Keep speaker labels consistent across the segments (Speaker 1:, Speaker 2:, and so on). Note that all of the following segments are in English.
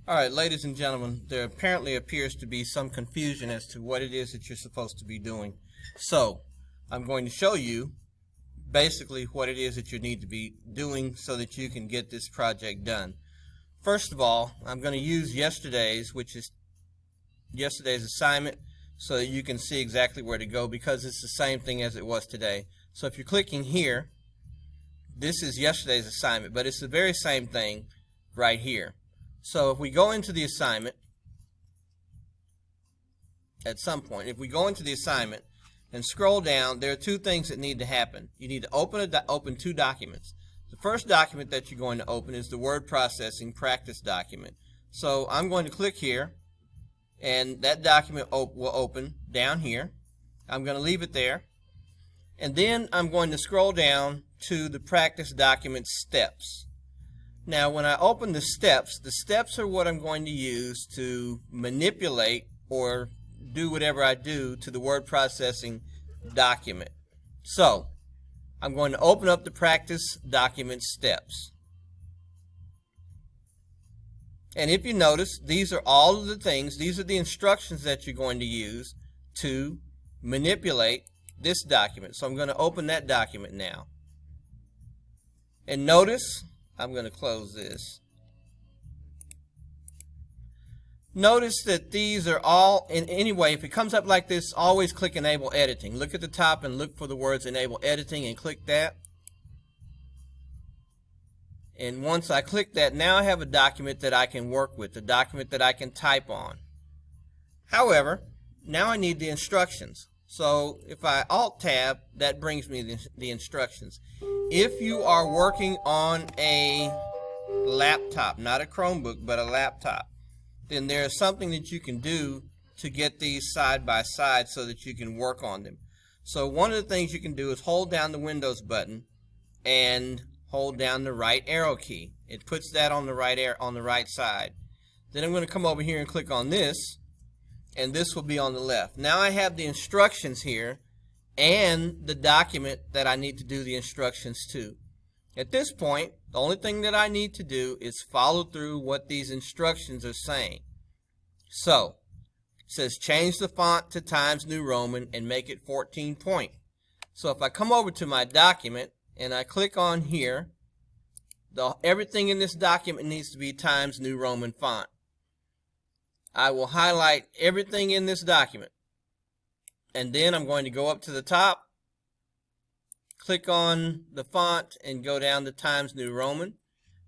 Speaker 1: Alright, ladies and gentlemen, there apparently appears to be some confusion as to what it is that you're supposed to be doing. So, I'm going to show you basically what it is that you need to be doing so that you can get this project done. First of all, I'm going to use yesterday's assignment so that you can see exactly where to go, because it's the same thing as it was today. So if you're clicking here, this is yesterday's assignment, but it's the very same thing right here. So if we go into the assignment at some point, if we go into the assignment and scroll down, there are two things that need to happen. You need to open two documents. The first document that you're going to open is the word processing practice document. So I'm going to click here, and that document will open down here. I'm going to leave it there, and then I'm going to scroll down to the practice document steps. Now when I open the steps are what I'm going to use to manipulate or do whatever I do to the word processing document. So I'm going to open up the practice document steps. And if you notice, these are all of the things, these are the instructions that you're going to use to manipulate this document. So I'm going to open that document now. And notice, I'm going to close this. Notice that these are all, anyway, if it comes up like this, always click Enable Editing. Look at the top and look for the words Enable Editing and click that. And once I click that, now I have a document that I can work with, a document that I can type on. However, now I need the instructions. So if I Alt-Tab, that brings me the instructions. If you are working on a laptop, not a Chromebook, but a laptop, then there's something that you can do to get these side by side so that you can work on them. So one of the things you can do is hold down the Windows button and hold down the right arrow key. It puts that on the right side. Then I'm going to come over here and click on this, and this will be on the left. Now I have the instructions here and the document that I need to do the instructions to. At this point, the only thing that I need to do is follow through what these instructions are saying. So, it says change the font to Times New Roman and make it 14 point. So if I come over to my document and I click on here, everything in this document needs to be Times New Roman font. I will highlight everything in this document, and then I'm going to go up to the top, click on the font, and go down to Times New Roman.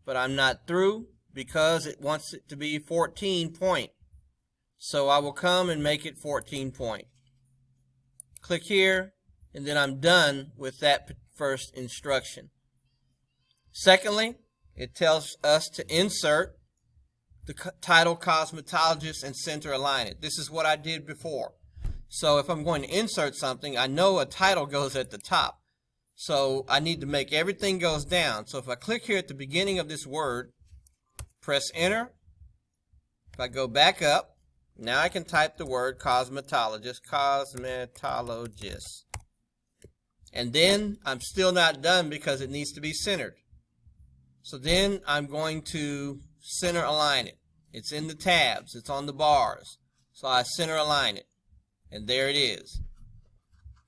Speaker 1: But I'm not through because it wants it to be 14 point. So I will come and make it 14 point. Click here, and then I'm done with that first instruction. Secondly, it tells us to insert the title Cosmetologist and center align it. This is what I did before. So if I'm going to insert something, I know a title goes at the top. So I need to make everything goes down. So if I click here at the beginning of this word, press enter. If I go back up, now I can type the word cosmetologist. And then I'm still not done because it needs to be centered. So then I'm going to center align it. It's in the tabs, it's on the bars. So I center align it, and there it is.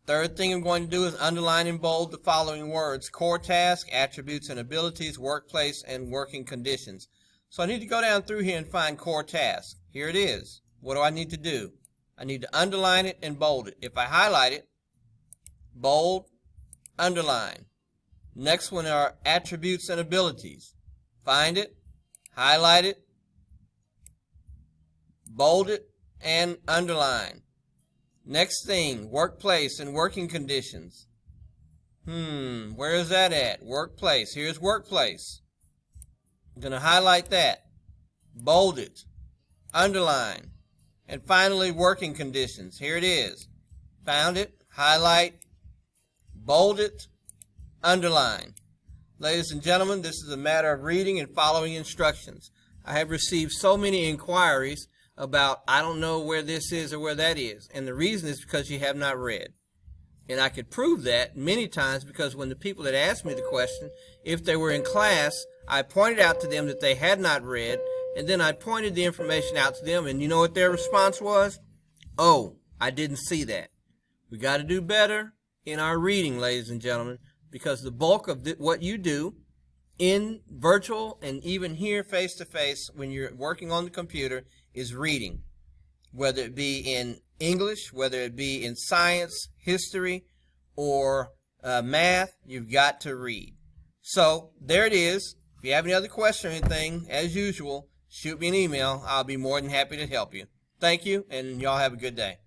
Speaker 1: Third thing I'm going to do is underline and bold the following words: core task, attributes and abilities, workplace, and working conditions. So I need to go down through here and find core task. Here it is. What do I need to do? I need to underline it and bold it. If I highlight it, bold, underline. Next one are attributes and abilities. Find it, highlight it, bold it, and underline. Next thing, workplace and working conditions. Where is that at? Workplace. Here's workplace. I'm going to highlight that, bold it, underline, and finally working conditions. Here it is. Found it, highlight, bold it, underline. Ladies and gentlemen, this is a matter of reading and following instructions. I have received so many inquiries about, I don't know where this is or where that is. And the reason is because you have not read. And I could prove that many times because when the people that asked me the question, if they were in class, I pointed out to them that they had not read, And then I pointed the information out to them, and you know what their response was? Oh, I didn't see that. We got to do better in our reading, ladies and gentlemen, because the bulk of what you do in virtual and even here face-to-face when you're working on the computer is reading, whether it be in English, whether it be in science, history, or math. You've got to read. So there it is. If you have any other question or anything, as usual, shoot me an email. I'll be more than happy to help you. Thank you, and y'all have a good day.